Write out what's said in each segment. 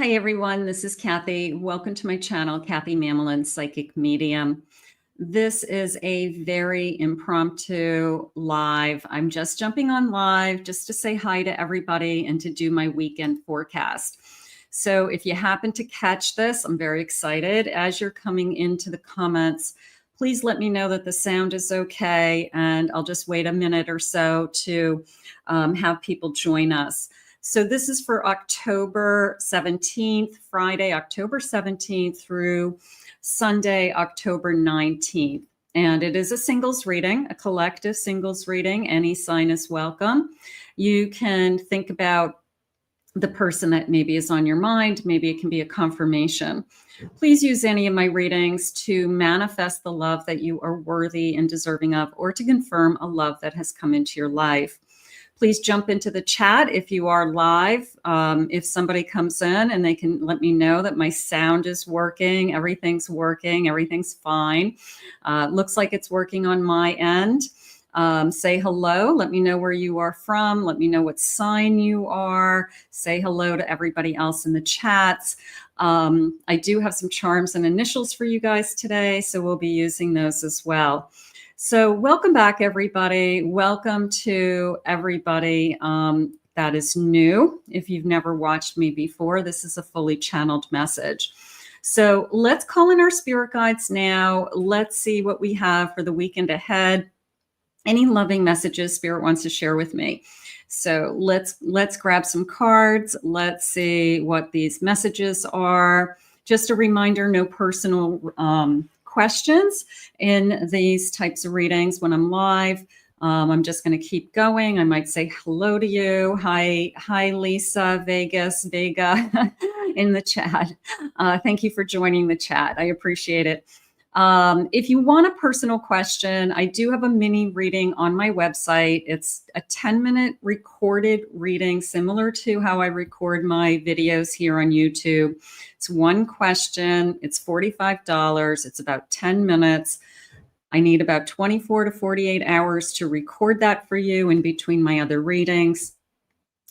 Hi everyone, this is Kathy. Welcome to my channel, Kathy Mamelin, Psychic Medium. This is a very impromptu live. I'm just jumping on live just to say hi to everybody and to do my weekend forecast. So if you happen to catch this, I'm very excited. As you're coming into the comments, please let me know that the sound is okay, and I'll just wait a minute or so to have people join us. So this is for October 17th, Friday, October 17th through Sunday, October 19th. And it is a singles reading, a collective singles reading. Any sign is welcome. You can think about the person that maybe is on your mind. Maybe it can be a confirmation. Please use any of my readings to manifest the love that you are worthy and deserving of, or to confirm a love that has come into your life. Please jump into the chat if you are live. If somebody comes in and they can let me know that my sound is working, everything's fine. Looks like it's working on my end. Say hello. Let me know where you are from. Let me know what sign you are. Say hello to everybody else in the chats. I do have some charms and initials for you guys today, so we'll be using those as well. So welcome back, everybody. Welcome to everybody that is new. If you've never watched me before, this is a fully channeled message. So let's call in our spirit guides now. Let's see what we have for the weekend ahead. Any loving messages Spirit wants to share with me. So let's grab some cards. Let's see what these messages are. Just a reminder, no personal questions in these types of readings when I'm live. I'm just going to keep going. I might say hello to you. Hi, Lisa, Vega in the chat. Thank you for joining the chat. I appreciate it. If you want a personal question, I do have a mini reading on my website. It's a 10-minute recorded reading, similar to how I record my videos here on YouTube. It's one question. It's $45. It's about 10 minutes. I need about 24 to 48 hours to record that for you in between my other readings.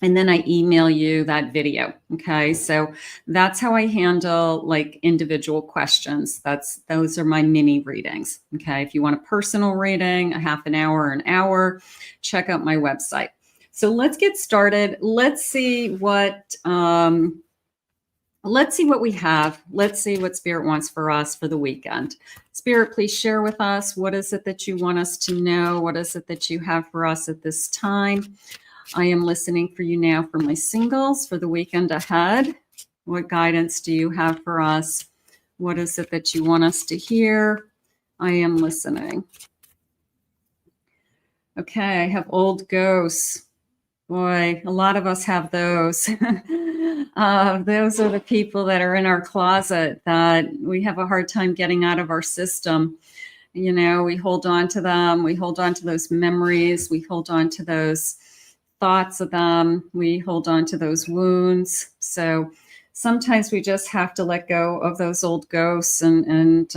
And then I email you that video. Okay. So that's how I handle like individual questions. Those are my mini readings. Okay. If you want a personal reading, a half an hour or an hour, check out my website. So let's get started. Let's see what we have. Let's see what Spirit wants for us for the weekend. Spirit, please share with us. What is it that you want us to know? What is it that you have for us at this time? I am listening for you now for my singles for the weekend ahead. What guidance do you have for us? What is it that you want us to hear? I am listening. Okay, I have old ghosts. Boy, a lot of us have those. Those are the people that are in our closet that we have a hard time getting out of our system. You know, we hold on to them. We hold on to those memories. We hold on to those thoughts of them. We hold on to those wounds. So sometimes we just have to let go of those old ghosts and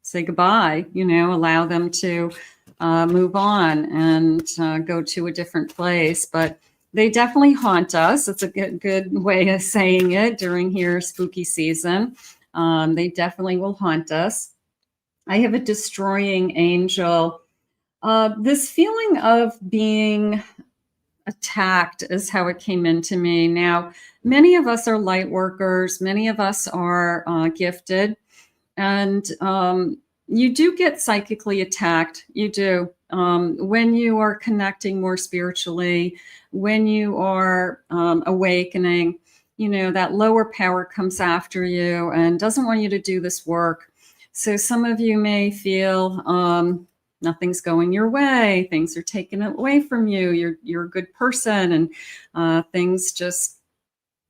say goodbye, you know, allow them to move on and go to a different place. But they definitely haunt us. It's a good way of saying it during here spooky season. They definitely will haunt us. I have a destroying angel. This feeling of being attacked is how it came into me. Now, many of us are light workers. Many of us are gifted. And you do get psychically attacked. You do. When you are connecting more spiritually, when you are awakening, you know, that lower power comes after you and doesn't want you to do this work. So some of you may feel nothing's going your way. Things are taken away from you. You're a good person, and things just,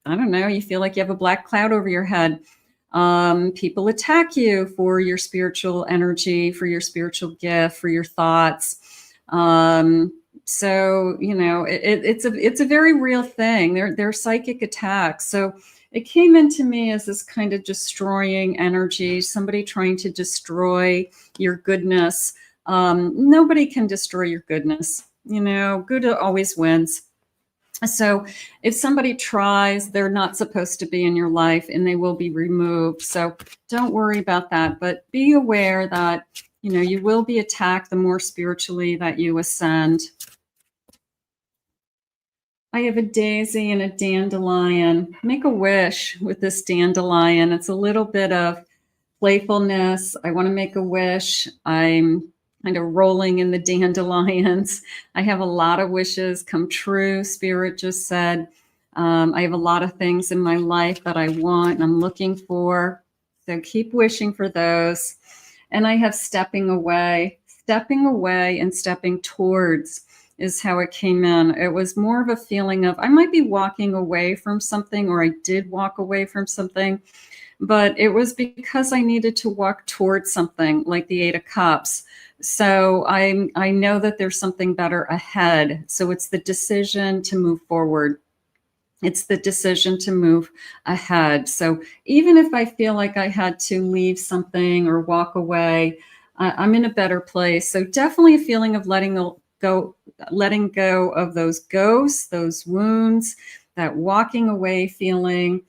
I don't know, you feel like you have a black cloud over your head. People attack you for your spiritual energy, for your spiritual gift, for your thoughts. So, you know, it's a very real thing. They're psychic attacks. So it came into me as this kind of destroying energy, somebody trying to destroy your goodness. Nobody can destroy your goodness. You know, good always wins. So if somebody tries, they're not supposed to be in your life and they will be removed. So don't worry about that, but be aware that, you know, you will be attacked the more spiritually that you ascend. I have a daisy and a dandelion. Make a wish with this dandelion. It's a little bit of playfulness. I want to make a wish. I'm kind of rolling in the dandelions. I have a lot of wishes come true. Spirit just said, I have a lot of things in my life that I want and I'm looking for. So keep wishing for those. And I have stepping away and stepping towards is how it came in. It was more of a feeling of I might be walking away from something, or I did walk away from something, but it was because I needed to walk towards something like the Eight of Cups. So I know that there's something better ahead. So it's the decision to move forward. It's the decision to move ahead. So even if I feel like I had to leave something or walk away, I'm in a better place. So definitely a feeling of letting go of those ghosts, those wounds, that walking away feeling,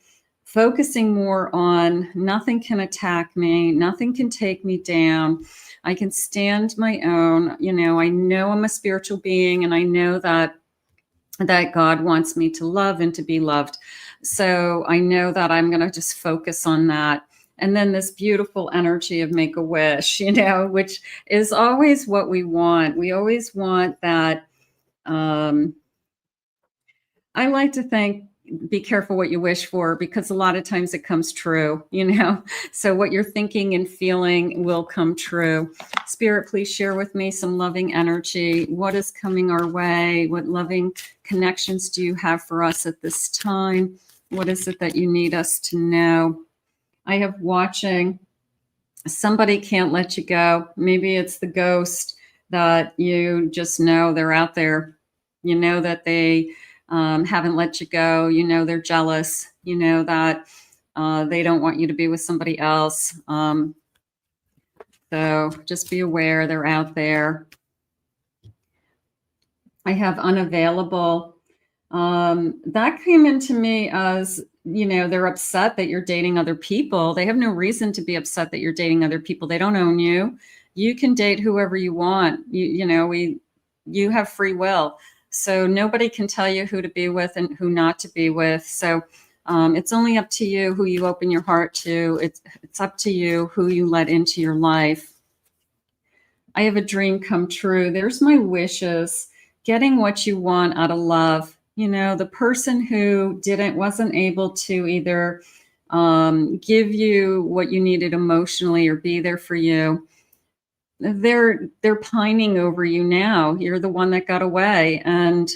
focusing more on nothing can attack me, nothing can take me down. I can stand my own. You know I'm a spiritual being, and I know that God wants me to love and to be loved. So I know that I'm going to just focus on that. And then this beautiful energy of make a wish, which is always what we want. We always want that. I like to think, be careful what you wish for, because a lot of times it comes true, So what you're thinking and feeling will come true. Spirit, please share with me some loving energy. What is coming our way? What loving connections do you have for us at this time? What is it that you need us to know? I have watching. Somebody can't let you go. Maybe it's the ghost that you just know they're out there. You know that they haven't let you go. You know they're jealous. You know that they don't want you to be with somebody else. So just be aware they're out there. I have unavailable. That came into me as, they're upset that you're dating other people. They have no reason to be upset that you're dating other people. They don't own you. You can date whoever you want. You have free will. So nobody can tell you who to be with and who not to be with. So it's only up to you who you open your heart to. It's up to you who you let into your life. I have a dream come true. There's my wishes. Getting what you want out of love. The person who wasn't able to either give you what you needed emotionally or be there for you, they're pining over you now. You're the one that got away, and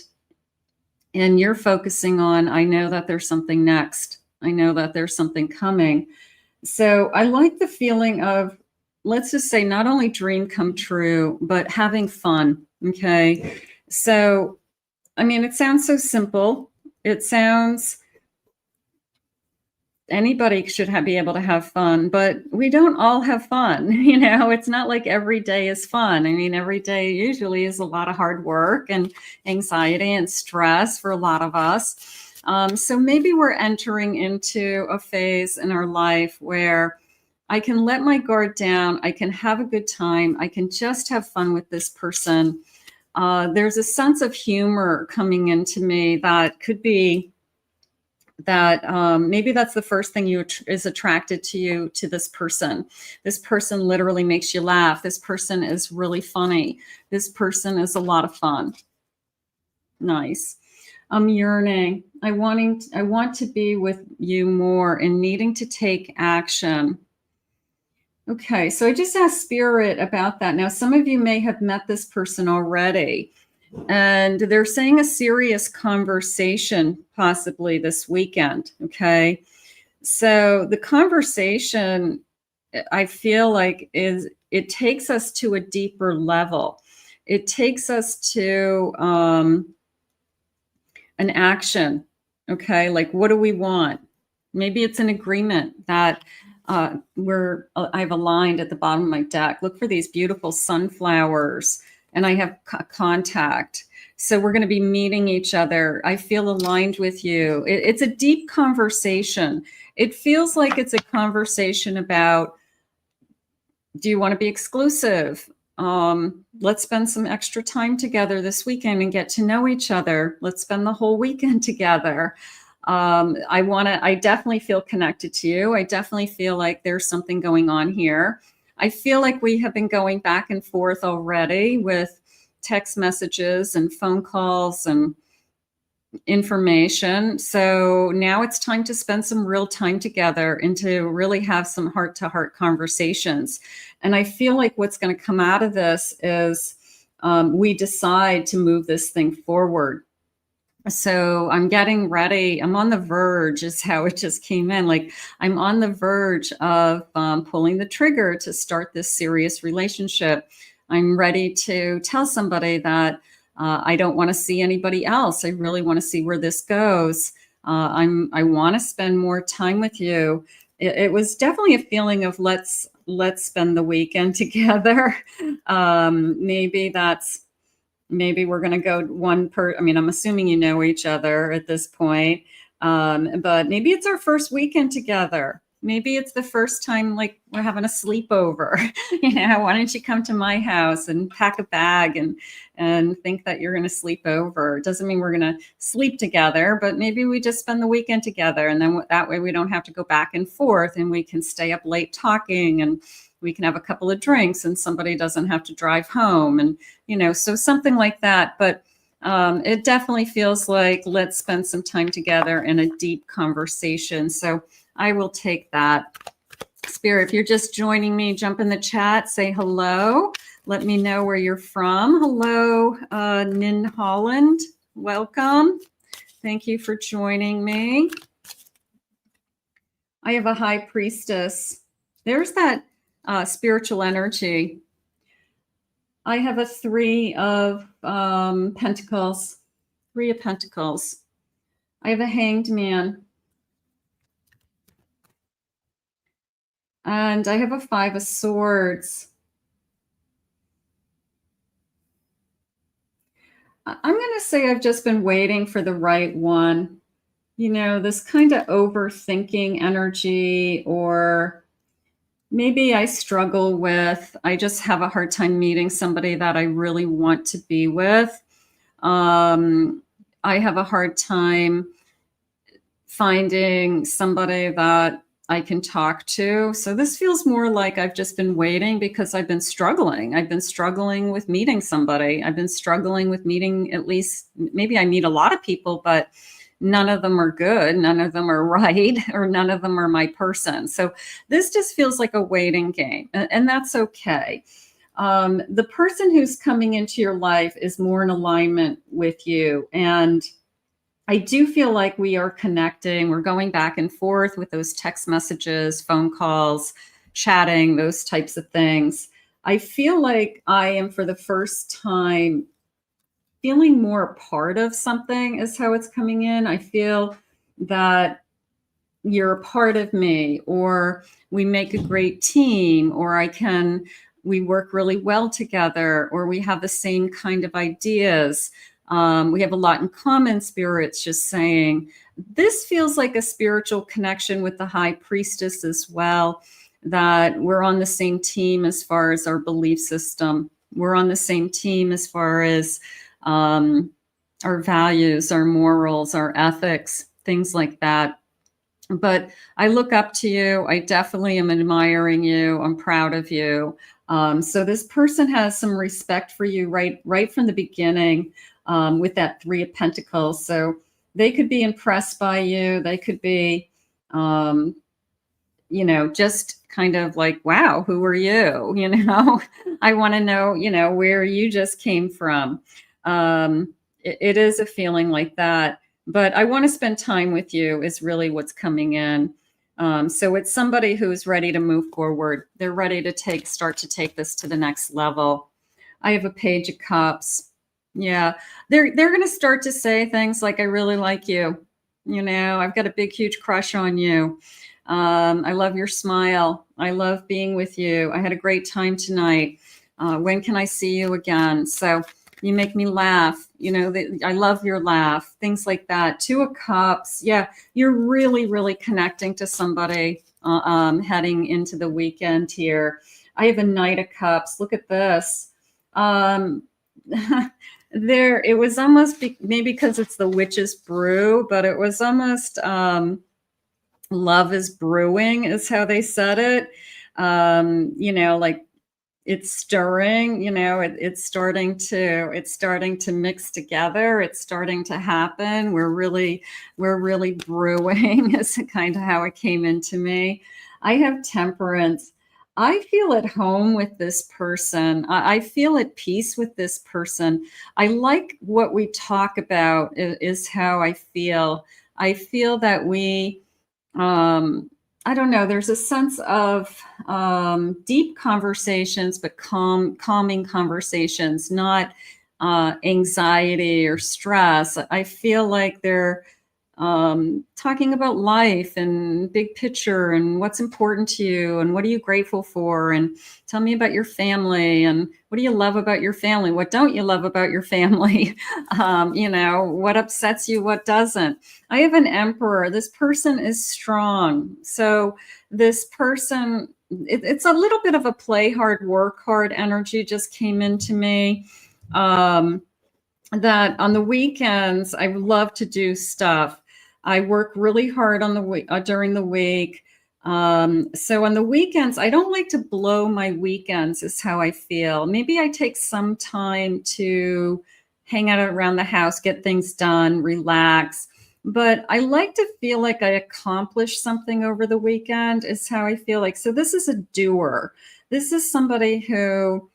you're focusing on, I know that there's something next. I know that there's something coming. So I like the feeling of, let's just say, not only dream come true, but having fun. Okay. So, it sounds so simple. It sounds, anybody should be able to have fun, but we don't all have fun. It's not like every day is fun. Every day usually is a lot of hard work and anxiety and stress for a lot of us. So maybe we're entering into a phase in our life where I can let my guard down. I can have a good time. I can just have fun with this person. There's a sense of humor coming into me that could be that maybe that's the first thing is attracted to you, to this person. This person literally makes you laugh. This person is really funny. This person is a lot of fun. Nice. I'm yearning. I want to be with you more and needing to take action. Okay, so I just asked Spirit about that. Now, some of you may have met this person already, and they're saying a serious conversation possibly this weekend. Okay, so the conversation, I feel like, it takes us to a deeper level. It takes us to an action. Okay, like, what do we want? Maybe it's an agreement that I've aligned at the bottom of my deck. Look for these beautiful sunflowers, and I have contact. So we're going to be meeting each other. I feel aligned with you. It's a deep conversation. It feels like it's a conversation about, do you want to be exclusive? Let's spend some extra time together this weekend and get to know each other. Let's spend the whole weekend together. I definitely feel connected to you. I definitely feel like there's something going on here. I feel like we have been going back and forth already with text messages and phone calls and information. So now it's time to spend some real time together and to really have some heart-to-heart conversations. And I feel like what's going to come out of this is we decide to move this thing forward. So I'm getting ready. I'm on the verge is how it just came in. Like I'm on the verge of pulling the trigger to start this serious relationship. I'm ready to tell somebody that I don't want to see anybody else. I really want to see where this goes. I want to spend more time with you. It was definitely a feeling of let's spend the weekend together. Maybe we're going to go I'm assuming you know each other at this point. But maybe it's our first weekend together. Maybe it's the first time like we're having a sleepover. Why don't you come to my house and pack a bag and think that you're going to sleep over? It doesn't mean we're going to sleep together, but maybe we just spend the weekend together. And then that way we don't have to go back and forth and we can stay up late talking and we can have a couple of drinks and somebody doesn't have to drive home. And, so something like that. But it definitely feels like let's spend some time together in a deep conversation. So I will take that. Spirit, if you're just joining me, jump in the chat, say hello. Let me know where you're from. Hello, Nin Holland. Welcome. Thank you for joining me. I have a high priestess. There's that spiritual energy. I have a 3 of Pentacles. 3 of Pentacles. I have a Hanged Man. And I have a 5 of Swords. I'm going to say I've just been waiting for the right one. This kind of overthinking energy, or maybe I struggle with, I just have a hard time meeting somebody that I really want to be with. I have a hard time finding somebody that I can talk to. So this feels more like I've just been waiting because I've been struggling. I've been struggling with meeting somebody. I've been struggling with meeting, at least, maybe I meet a lot of people, but none of them are good. None of them are right, or none of them are my person. So this just feels like a waiting game, and that's okay. The person who's coming into your life is more in alignment with you. And I do feel like we are connecting. We're going back and forth with those text messages, phone calls, chatting, those types of things. I feel like I am, for the first time, feeling more a part of something is how it's coming in. I feel that you're a part of me, or we make a great team, or we work really well together, or we have the same kind of ideas. We have a lot in common, Spirit's just saying. This feels like a spiritual connection with the High Priestess as well, that we're on the same team as far as our belief system. We're on the same team as far as our values, our morals, our ethics, things like that. But I look up to you. I definitely am admiring you. I'm proud of you. So this person has some respect for you right from the beginning. With that 3 of Pentacles. So they could be impressed by you. They could be, just kind of like, wow, who are you? I want to know, where you just came from. It is a feeling like that, but I want to spend time with you is really what's coming in. So it's somebody who's ready to move forward. They're ready to start to take this to the next level. I have a Page of Cups. Yeah, they're going to start to say things like, I really like you. I've got a big, huge crush on you. I love your smile. I love being with you. I had a great time tonight. When can I see you again? So, You make me laugh. You know, I love your laugh. Things like that. Two of Cups. Yeah, you're really, really connecting to somebody heading into the weekend here. I have a Knight of Cups. Look at this. There, it was almost maybe because it's the Witch's Brew, but it was almost love is brewing is how they said it. You know, like it's stirring, you know, it's starting to mix together. It's starting to happen. We're really brewing is kind of how it came into me. I have Temperance. I feel at home with this person. I feel at peace with this person. I like what we talk about is how I feel. I feel that we, I don't know, there's a sense of deep conversations, but calming conversations, not anxiety or stress. I feel like they're talking about life and big picture and what's important to you and what are you grateful for, and tell me about your family and what do you love about your family, what don't you love about your family, you know, what upsets you, what doesn't. I have an Emperor. This person is strong. So this person, it's a little bit of a play hard, work hard energy just came into me. That on the weekends, I love to do stuff. I work really hard on the week during the week. So on the weekends, I don't like to blow my weekends is how I feel. Maybe I take some time to hang out around the house, get things done, relax. But I like to feel like I accomplished something over the weekend is how I feel like. So this is a doer. This is somebody who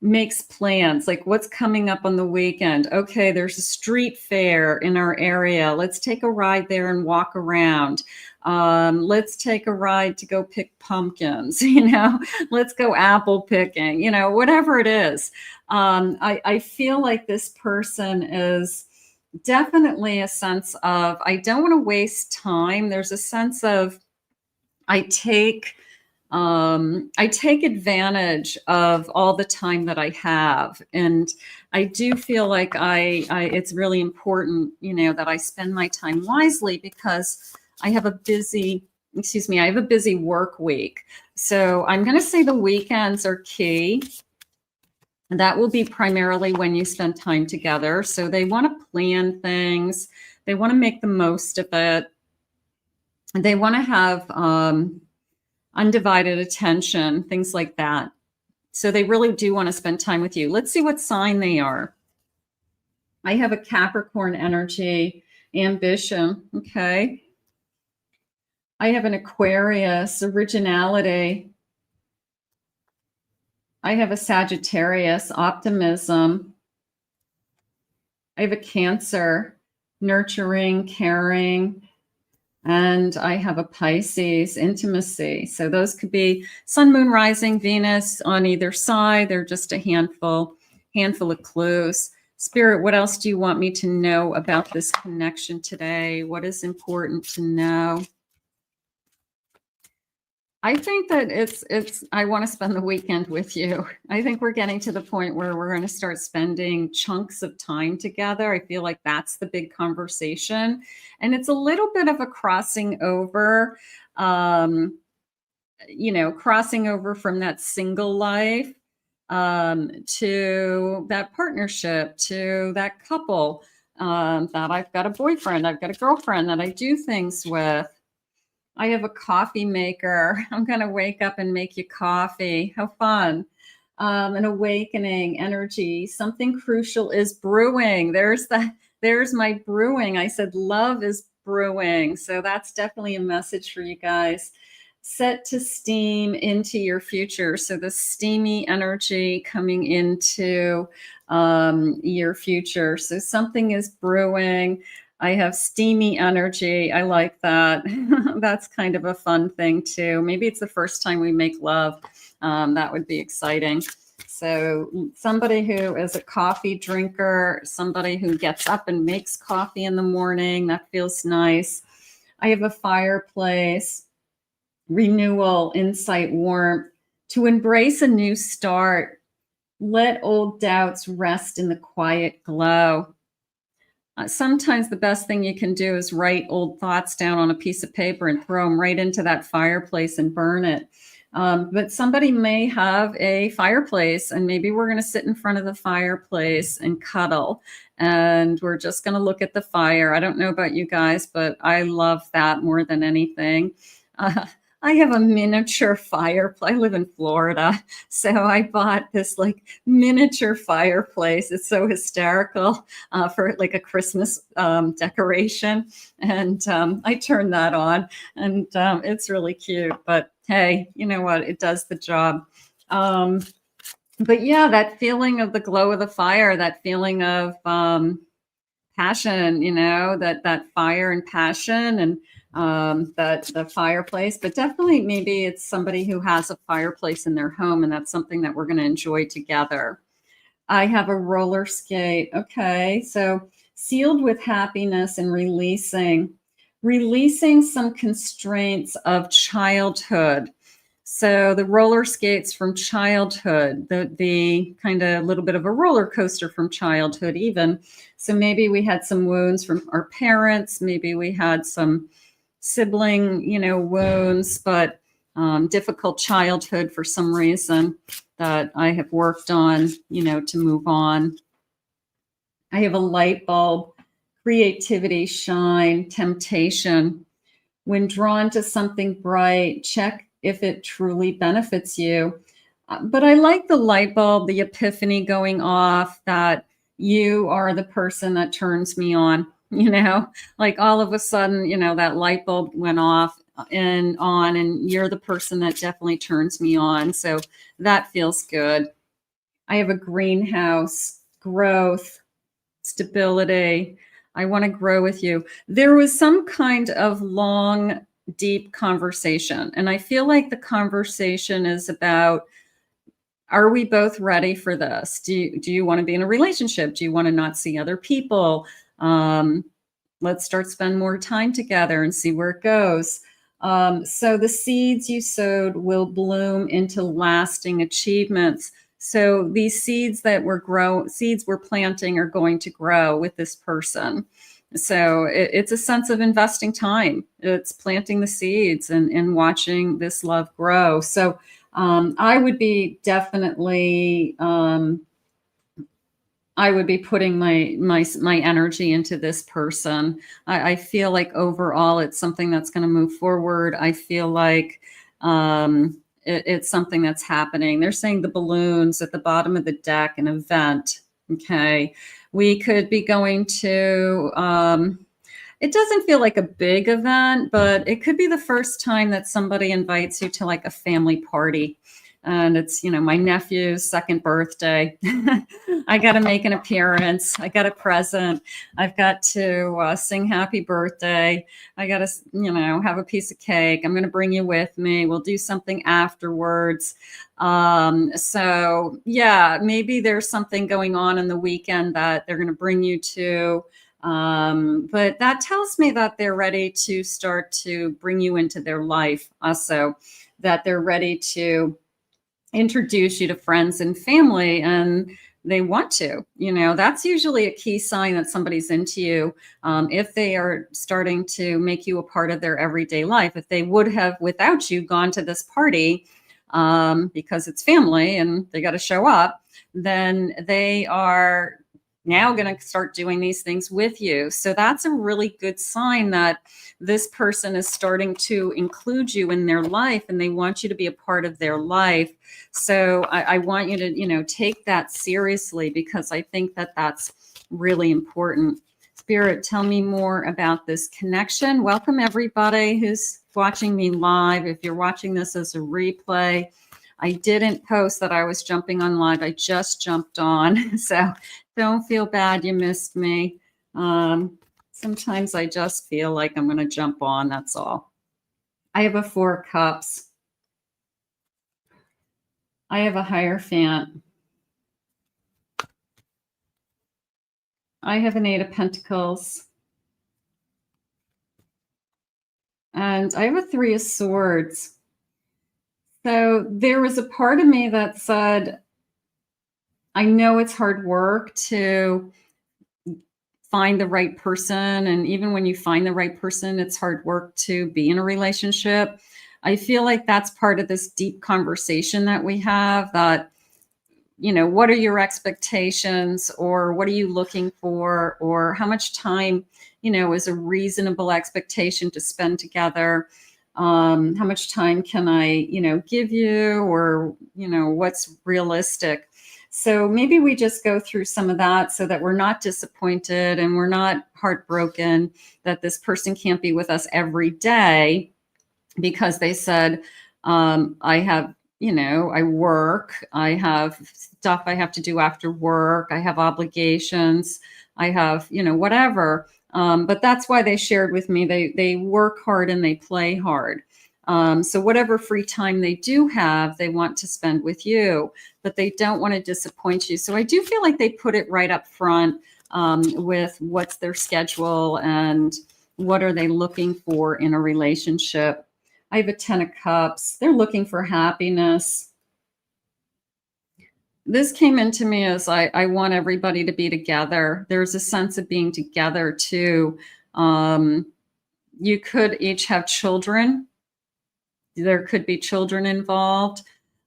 makes plans, like what's coming up on the weekend. Okay, there's a street fair in our area. Let's take a ride there and walk around. Let's take a ride to go pick pumpkins, you know, let's go apple picking, you know, whatever it is. I feel like this person is definitely a sense of, I don't want to waste time. There's a sense of, I take advantage of all the time that I have. And I do feel like it's really important, you know, that I spend my time wisely because I have a busy work week. So I'm going to say the weekends are key. That will be primarily when you spend time together. So they want to plan things. They want to make the most of it. They want to have, undivided attention, things like that. So they really do want to spend time with you. Let's see what sign they are. I have a Capricorn energy, ambition. Okay. I have an Aquarius, originality. I have a Sagittarius, optimism. I have a Cancer, nurturing, caring. And I have a Pisces, intimacy. So those could be sun, moon, rising, Venus on either side. They're just a handful of clues. Spirit, what else do you want me to know about this connection today? What is important to know? I think that I want to spend the weekend with you. I think we're getting to the point where we're going to start spending chunks of time together. I feel like that's the big conversation. And it's a little bit of a crossing over, you know, crossing over from that single life to that partnership, to that couple, that I've got a boyfriend, I've got a girlfriend that I do things with. I have a coffee maker. I'm going to wake up and make you coffee. How fun. An awakening energy. Something crucial is brewing. There's my brewing. I said love is brewing. So that's definitely a message for you guys. Set to steam into your future. So the steamy energy coming into your future. So something is brewing. I have steamy energy. I like that. That's kind of a fun thing too. Maybe it's the first time we make love. That would be exciting. So somebody who is a coffee drinker, somebody who gets up and makes coffee in the morning, that feels nice. I have a fireplace, renewal, insight, warmth, to embrace a new start. Let old doubts rest in the quiet glow. Sometimes the best thing you can do is write old thoughts down on a piece of paper and throw them right into that fireplace and burn it. But somebody may have a fireplace, and maybe we're going to sit in front of the fireplace and cuddle, and we're just going to look at the fire. I don't know about you guys, but I love that more than anything. Uh, I have a miniature fireplace. I live in Florida, so I bought this like miniature fireplace. It's so hysterical for like a Christmas decoration, and I turned that on, and it's really cute. But hey, you know what? It does the job. But yeah, that feeling of the glow of the fire, that feeling of passion, you know, that fire and passion, and that the fireplace. But definitely, maybe it's somebody who has a fireplace in their home, and that's something that we're going to enjoy together. I have a roller skate. Okay, so sealed with happiness and releasing some constraints of childhood. So the roller skates from childhood, the kind of little bit of a roller coaster from childhood even. So maybe we had some wounds from our parents, maybe we had some sibling, you know, wounds, but difficult childhood for some reason that I have worked on, you know, to move on. I have a light bulb, creativity, shine, temptation. When drawn to something bright, check if it truly benefits you. But I like the light bulb, the epiphany going off, that you are the person that turns me on, you know, like all of a sudden, you know, that light bulb went off and on, and you're the person that definitely turns me on. So that feels good. I have a greenhouse, growth, stability. I want to grow with you. There was some kind of long, deep conversation. And I feel like the conversation is about, are we both ready for this? Do you want to be in a relationship? Do you want to not see other people? Let's start spend more time together and see where it goes. So the seeds you sowed will bloom into lasting achievements. So these seeds that we're planting are going to grow with this person. So it's a sense of investing time. It's planting the seeds and watching this love grow. So I would be definitely I would be putting my energy into this person. I feel like overall it's something that's going to move forward. I feel like it's something that's happening. They're saying the balloons at the bottom of the deck, an event. Okay. We could be going to, it doesn't feel like a big event, but it could be the first time that somebody invites you to like a family party. And it's, you know, my nephew's second birthday. I got to make an appearance. I got a present. I've got to sing happy birthday. I got to, you know, have a piece of cake. I'm going to bring you with me. We'll do something afterwards. So yeah, maybe there's something going on in the weekend that they're going to bring you to. But that tells me that they're ready to start to bring you into their life. Also, that they're ready to introduce you to friends and family, and they want to, you know, that's usually a key sign that somebody's into you. If they are starting to make you a part of their everyday life. If they would have without you gone to this party because it's family and they got to show up, then they are now going to start doing these things with you. So that's a really good sign that this person is starting to include you in their life, and they want you to be a part of their life. So I want you to, you know, take that seriously, because I think that that's really important. Spirit, tell me more about this connection. Welcome everybody who's watching me live. If you're watching this as a replay, I didn't post that I was jumping on live. I just jumped on. So don't feel bad you missed me. Sometimes I just feel like I'm going to jump on. That's all. I have a 4 cups. I have a Hierophant. I have an 8 of Pentacles. And I have a 3 of Swords. So there was a part of me that said, I know it's hard work to find the right person. And even when you find the right person, it's hard work to be in a relationship. I feel like that's part of this deep conversation that we have, that, you know, what are your expectations, or what are you looking for, or how much time, you know, is a reasonable expectation to spend together. How much time can I, you know, give you, or, you know, what's realistic. So maybe we just go through some of that so that we're not disappointed and we're not heartbroken that this person can't be with us every day because they said, I have, you know, I work, I have stuff I have to do after work, I have obligations, I have, you know, whatever. But that's why they shared with me, they work hard and they play hard. So whatever free time they do have, they want to spend with you, but they don't want to disappoint you. So I do feel like they put it right up front, with what's their schedule and what are they looking for in a relationship. I have a 10 of cups. They're looking for happiness. This came into me as I want everybody to be together. There's a sense of being together too. You could each have children. There could be children involved,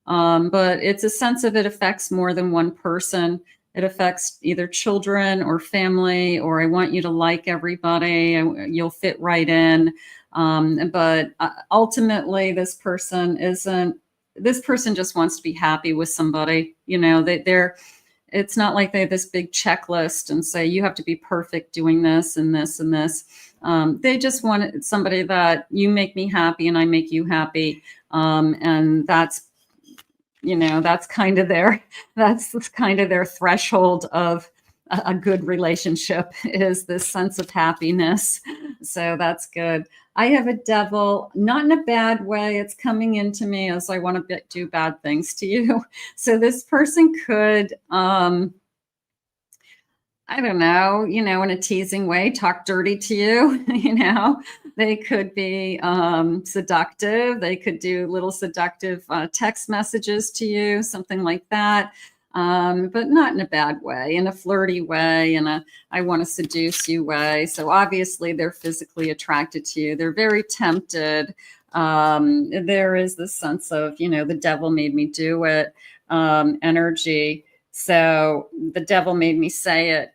but it's a sense of it affects more than one person. It affects either children or family, or I want you to like everybody. You'll fit right in. But ultimately, this person isn't. This person just wants to be happy with somebody. You know, they're. It's not like they have this big checklist and say you have to be perfect doing this and this and this. They just want somebody that you make me happy and I make you happy, and that's, you know, that's kind of their threshold of a good relationship, is this sense of happiness. So that's good. I have a devil, not in a bad way. It's coming into me as I want to do bad things to you. So this person could, I don't know, you know, in a teasing way, talk dirty to you. You know, they could be seductive. They could do little seductive text messages to you, something like that. But not in a bad way, in a flirty way, in a I want to seduce you way. So obviously they're physically attracted to you. They're very tempted. There is this sense of, you know, the devil made me do it, energy. So the devil made me say it.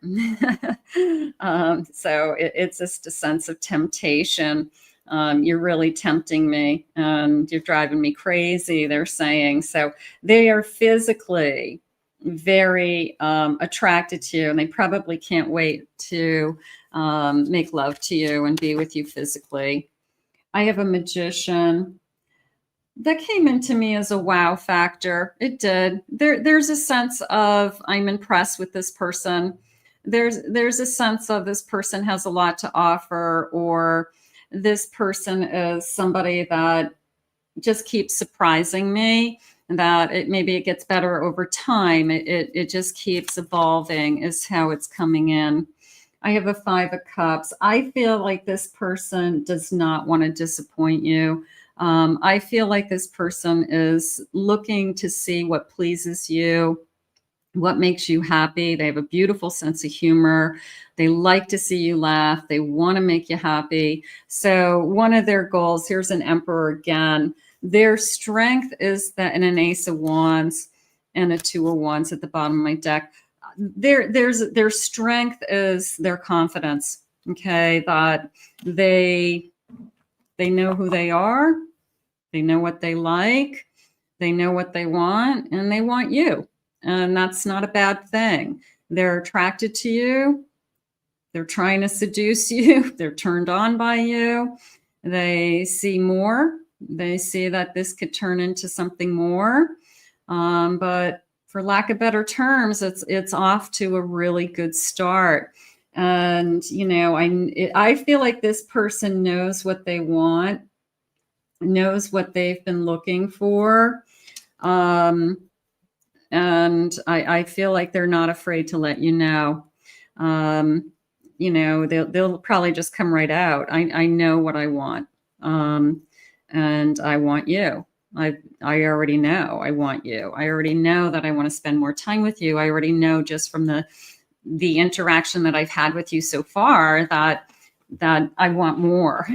So it's just a sense of temptation. You're really tempting me and you're driving me crazy, they're saying. So they are physically very attracted to you, and they probably can't wait to make love to you and be with you physically. I have a magician. That came into me as a wow factor. It did. There's a sense of I'm impressed with this person. There's a sense of this person has a lot to offer, or this person is somebody that just keeps surprising me. That maybe it gets better over time. It just keeps evolving is how it's coming in. I have a 5 of cups. I feel like this person does not want to disappoint you. I feel like this person is looking to see what pleases you, what makes you happy. They have a beautiful sense of humor. They like to see you laugh. They want to make you happy. So one of their goals, here's an Emperor again. Their strength is that, and an Ace of Wands and a 2 of Wands at the bottom of my deck. Their strength is their confidence. Okay, that they know who they are. They know what they like. They know what they want, and they want you. And that's not a bad thing. They're attracted to you. They're trying to seduce you. They're turned on by you. They see more. They see that this could turn into something more. But for lack of better terms, it's off to a really good start. And, you know, I feel like this person knows what they want, knows what they've been looking for. And I feel like they're not afraid to let you know. You know, they'll probably just come right out. I know what I want. And I want you. I already know I want you. I already know that I want to spend more time with you. I already know just from the interaction that I've had with you so far that I want more.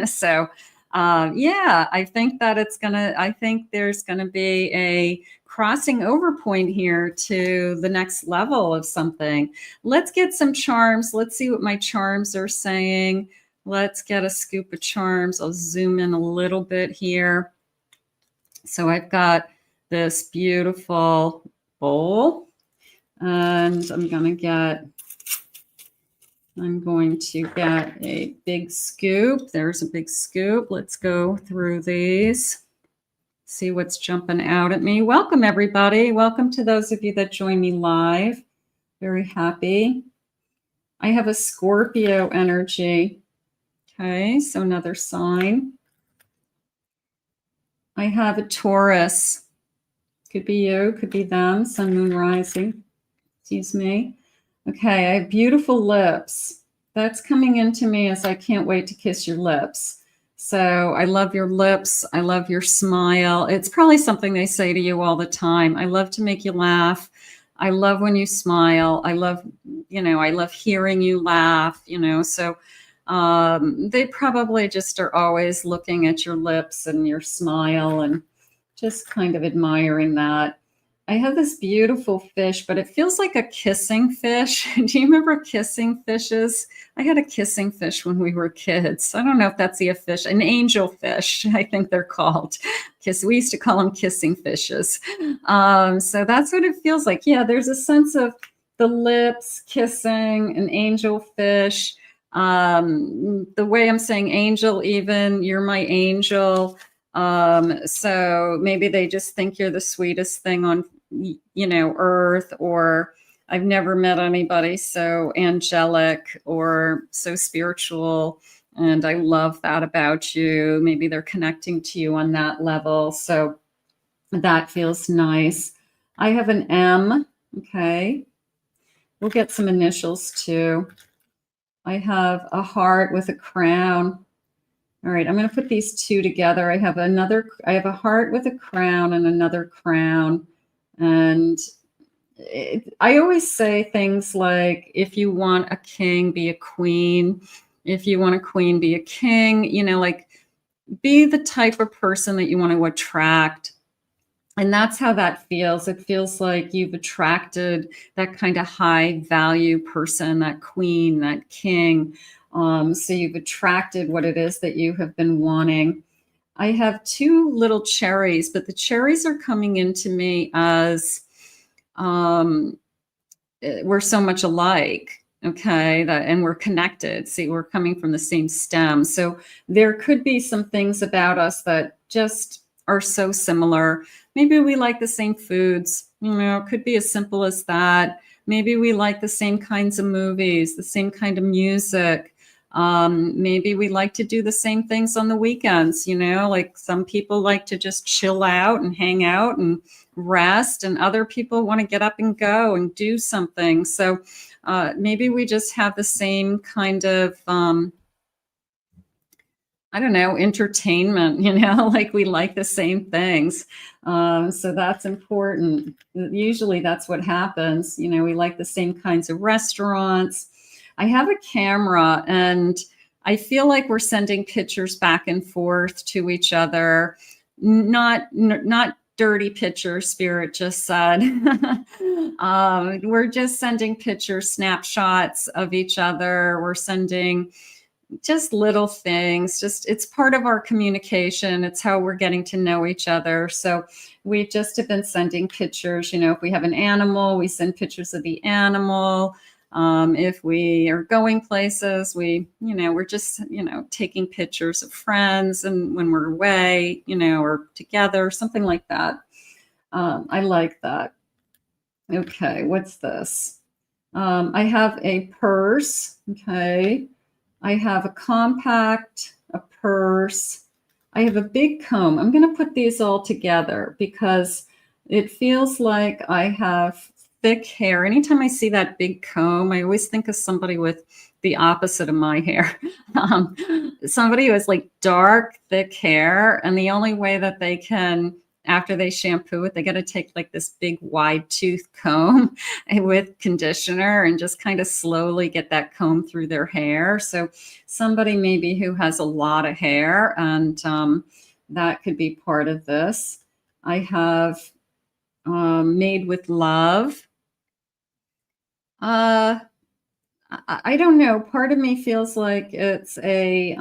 So yeah, I think that I think there's gonna be a crossing over point here to the next level of something. Let's get some charms. Let's see what my charms are saying. Let's get a scoop of charms. I'll zoom in a little bit here. So I've got this beautiful bowl, and I'm going to get a big scoop. There's a big scoop. Let's go through these, see what's jumping out at me. Welcome, everybody. Welcome to those of you that join me live. Very happy. I have a Scorpio energy. Okay, so another sign. I have a Taurus. Could be you, could be them, sun, moon, rising. Excuse me. Okay, I have beautiful lips. That's coming into me as I can't wait to kiss your lips. So I love your lips. I love your smile. It's probably something they say to you all the time. I love to make you laugh. I love when you smile. I love hearing you laugh, so they probably just are always looking at your lips and your smile and just kind of admiring that. I have this beautiful fish, but it feels like a kissing fish. Do you remember kissing fishes? I had a kissing fish when we were kids. I don't know if that's a fish, an angel fish, I think they're called. We used to call them kissing fishes. So that's what it feels like. Yeah, there's a sense of the lips, kissing, an angel fish. The way I'm saying angel, even, you're my angel. So maybe they just think you're the sweetest thing on, earth, or I've never met anybody so angelic or so spiritual. And I love that about you. Maybe they're connecting to you on that level. So that feels nice. I have an M. Okay. We'll get some initials too. I have a heart with a crown. All right, I'm going to put these two together. I have a heart with a crown and another crown. And I always say things like, if you want a king, be a queen. If you want a queen, be a king. Like, be the type of person that you want to attract. And that's how that feels. It feels like you've attracted that kind of high value person, that queen, that king. So you've attracted what it is that you have been wanting. I have two little cherries, but the cherries are coming into me as we're so much alike. Okay, and we're connected. See, we're coming from the same stem. So there could be some things about us that just are so similar. Maybe we like the same foods. It could be as simple as that. Maybe we like the same kinds of movies, the same kind of music. Maybe we like to do the same things on the weekends, like some people like to just chill out and hang out and rest, and other people want to get up and go and do something. So maybe we just have the same kind of, entertainment, like we like the same things. So that's important. Usually that's what happens. We like the same kinds of restaurants. I have a camera, and I feel like we're sending pictures back and forth to each other. Not dirty pictures, Spirit just said. We're just sending pictures, snapshots of each other. We're sending just little things. It's part of our communication. It's how we're getting to know each other. So we just have been sending pictures. If we have an animal, we send pictures of the animal. If we are going places, we're just, taking pictures of friends, and when we're away, or together, something like that. I like that. Okay, what's this? I have a purse. Okay. I have a compact, a purse. I have a big comb. I'm going to put these all together because it feels like I have thick hair. Anytime I see that big comb, I always think of somebody with the opposite of my hair. Somebody who has like dark, thick hair, and the only way that they can, after they shampoo it, they got to take like this big wide tooth comb with conditioner and just kind of slowly get that comb through their hair. So somebody maybe who has a lot of hair, and that could be part of this. I have Made with Love. I don't know. Part of me feels like it's a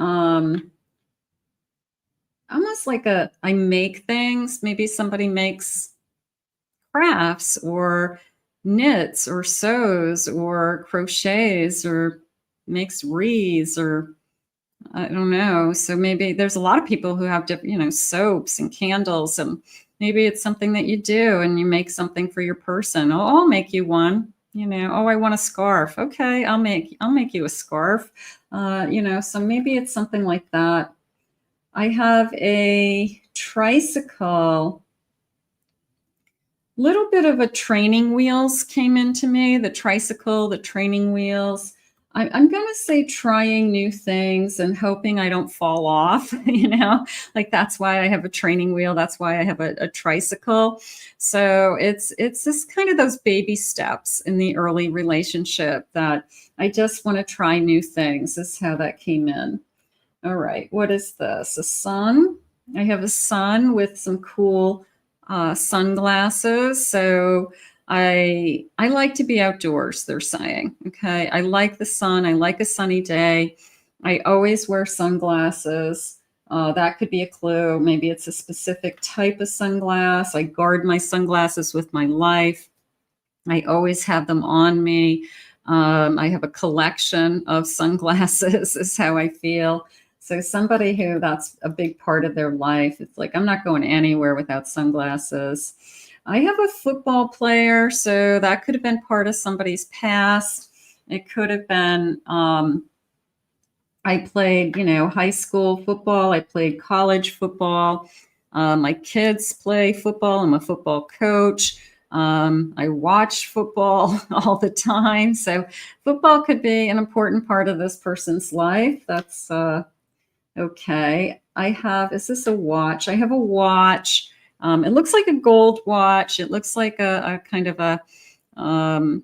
almost like I make things. Maybe somebody makes crafts or knits or sews or crochets or makes wreaths, or I don't know. So maybe there's a lot of people who have different, soaps and candles, and maybe it's something that you do and you make something for your person. Oh, I'll make you one. Oh, I want a scarf. Okay, I'll make you a scarf. So maybe it's something like that. I have a tricycle. Little bit of a training wheels came into me. The tricycle, the training wheels. I'm going to say trying new things and hoping I don't fall off, like that's why I have a training wheel. That's why I have a tricycle. So it's just kind of those baby steps in the early relationship that I just want to try new things. This is how that came in. All right. What is this? A sun. I have a sun with some cool sunglasses. So I like to be outdoors, they're saying. Okay. I like the sun. I like a sunny day. I always wear sunglasses. That could be a clue. Maybe it's a specific type of sunglass. I guard my sunglasses with my life. I always have them on me. I have a collection of sunglasses is how I feel. So somebody who that's a big part of their life, it's like, I'm not going anywhere without sunglasses. I have a football player, so that could have been part of somebody's past. It could have been, I played, high school football. I played college football. My kids play football. I'm a football coach. I watch football all the time. So football could be an important part of this person's life. That's okay. Is this a watch? I have a watch. It looks like a gold watch. It looks like a kind of a, I'm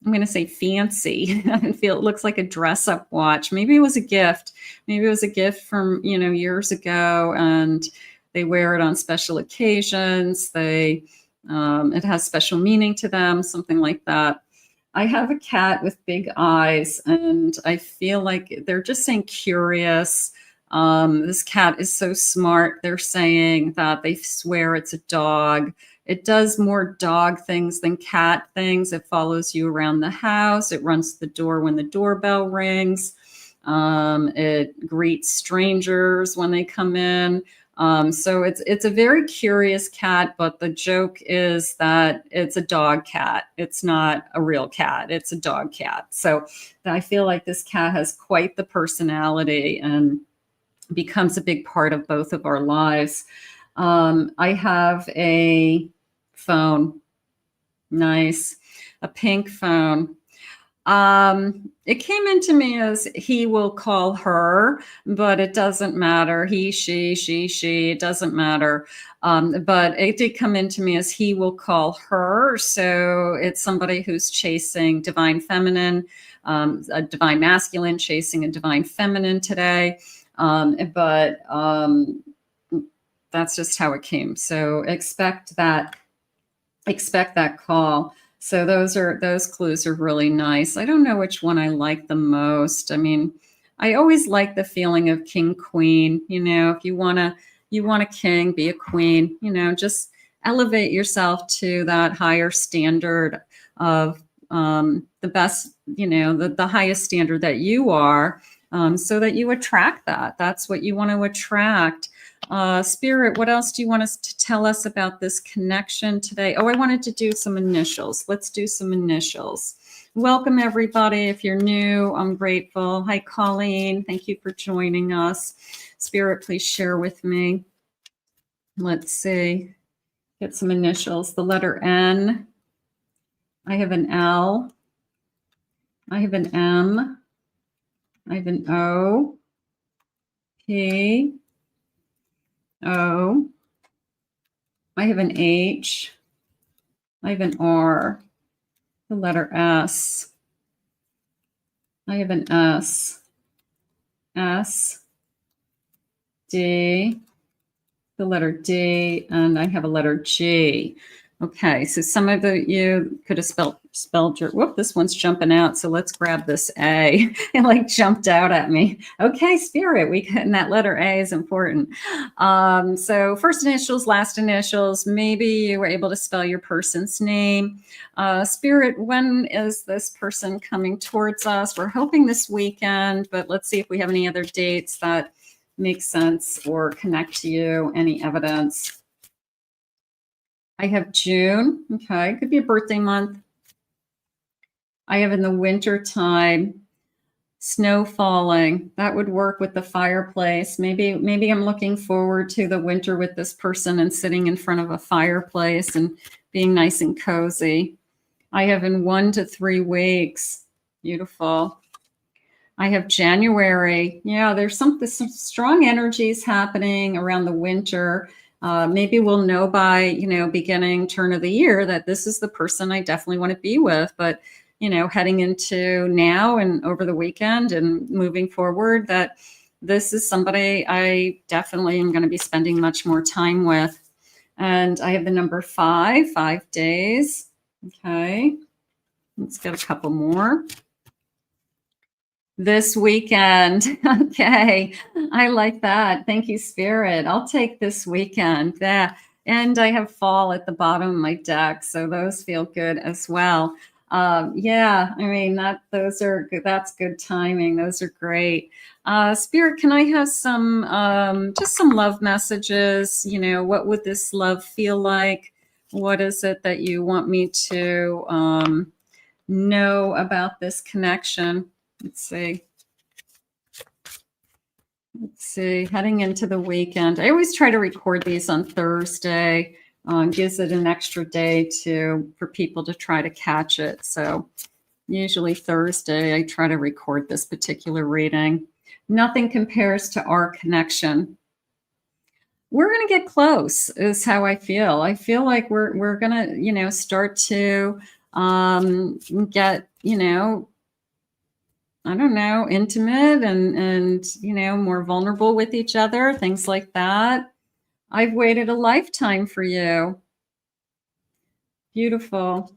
going to say fancy. It looks like a dress up watch. Maybe it was a gift. Maybe it was a gift from, years ago, and they wear it on special occasions. It has special meaning to them, something like that. I have a cat with big eyes, and I feel like they're just saying curious. This cat is so smart. They're saying that they swear it's a dog. It does more dog things than cat things. It follows you around the house. It runs to the door when the doorbell rings. It greets strangers when they come in. So it's a very curious cat, but the joke is that it's a dog cat. It's not a real cat. It's a dog cat. So I feel like this cat has quite the personality and becomes a big part of both of our lives. I have a phone. Nice. A pink phone. It came into me as he will call her, but it doesn't matter. He, she, it doesn't matter. But it did come into me as he will call her. So it's somebody who's chasing divine feminine, a divine masculine, chasing a divine feminine today. But that's just how it came. So expect that call. So those clues are really nice. I don't know which one I like the most. I mean, I always like the feeling of king, queen. If you want a king, be a queen. Just elevate yourself to that higher standard of the best. The highest standard that you are, so that you attract that. That's what you want to attract. Spirit, what else do you want us to tell us about this connection today? Oh, I wanted to do some initials. Let's do some initials. Welcome, everybody. If you're new, I'm grateful. Hi, Colleen. Thank you for joining us. Spirit, please share with me. Let's see. Get some initials. The letter N. I have an L. I have an M. I have an O, P, O. I have an H. I have an R, the letter S. I have an S, S, D, the letter D, and I have a letter G. Okay, so some of you could have spelled your, whoop, this one's jumping out. So let's grab this A. It like jumped out at me. Okay, Spirit, and that letter A is important. So first initials, last initials, maybe you were able to spell your person's name. Spirit, when is this person coming towards us? We're hoping this weekend, but let's see if we have any other dates that make sense or connect to you, any evidence. I have June. Okay, could be a birthday month. I have in the winter time, snow falling. That would work with the fireplace. Maybe I'm looking forward to the winter with this person and sitting in front of a fireplace and being nice and cozy. I have in 1 to 3 weeks. Beautiful. I have January. Yeah, there's some strong energies happening around the winter. Maybe we'll know by, beginning turn of the year that this is the person I definitely want to be with. But, heading into now and over the weekend and moving forward, that this is somebody I definitely am going to be spending much more time with. And I have the number 5 days. Okay. Let's get a couple more. This weekend. Okay. I like that. Thank you, Spirit. I'll take this weekend. Yeah. And I have fall at the bottom of my deck. So those feel good as well. Yeah, I mean, those are good. That's good timing. Those are great. Spirit, can I have some, just some love messages? What would this love feel like? What is it that you want me to know about this connection? Let's see. Heading into the weekend. I always try to record these on Thursday. Gives it an extra day for people to try to catch it. So usually Thursday, I try to record this particular reading. Nothing compares to our connection. We're going to get close is how I feel. I feel like we're going to, start to get, I don't know, intimate and more vulnerable with each other, things like that. I've waited a lifetime for you. Beautiful.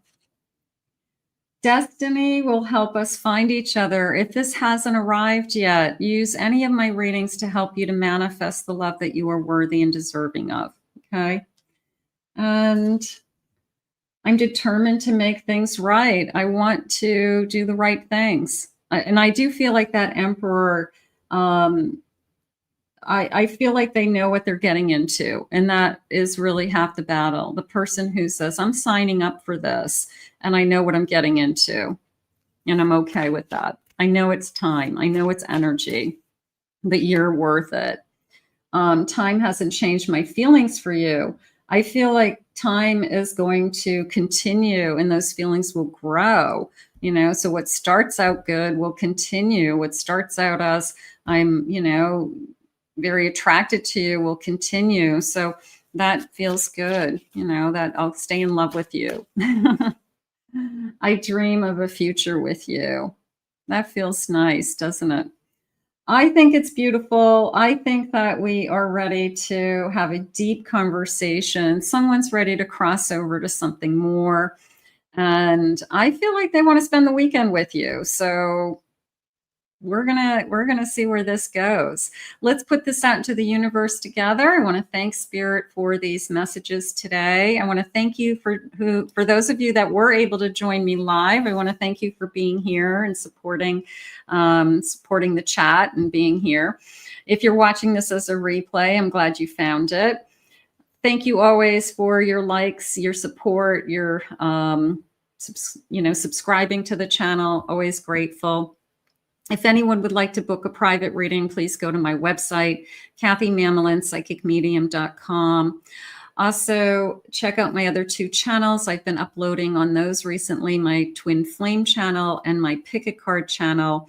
Destiny will help us find each other. If this hasn't arrived yet, use any of my readings to help you to manifest the love that you are worthy and deserving of. Okay. And I'm determined to make things right. I want to do the right things. And I do feel like that Emperor, I feel like they know what they're getting into. And that is really half the battle. The person who says, I'm signing up for this and I know what I'm getting into. And I'm okay with that. I know it's time. I know it's energy, but you're worth it. Time hasn't changed my feelings for you. I feel like time is going to continue and those feelings will grow. So what starts out good will continue. What starts out as I'm, very attracted to you will continue. So that feels good, that I'll stay in love with you. I dream of a future with you. That feels nice, doesn't it? I think it's beautiful. I think that we are ready to have a deep conversation. Someone's ready to cross over to something more. And I feel like they want to spend the weekend with you. So we're gonna see where this goes. Let's put this out into the universe together. I want to thank Spirit for these messages today. I want to thank you for those of you that were able to join me live. I want to thank you for being here and supporting the chat and being here. If you're watching this as a replay, I'm glad you found it. Thank you always for your likes, your support, your subscribing to the channel. Always grateful. If anyone would like to book a private reading, please go to my website, kathymamolin.psychicmedium.com. Also, check out my other 2 channels. I've been uploading on those recently, my Twin Flame channel and my Pick a Card channel.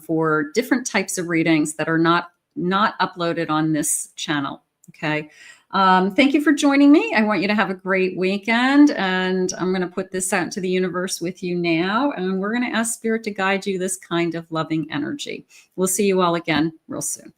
for different types of readings that are not uploaded on this channel. Okay. Thank you for joining me. I want you to have a great weekend, and I'm going to put this out into the universe with you now, and we're going to ask Spirit to guide you this kind of loving energy. We'll see you all again real soon.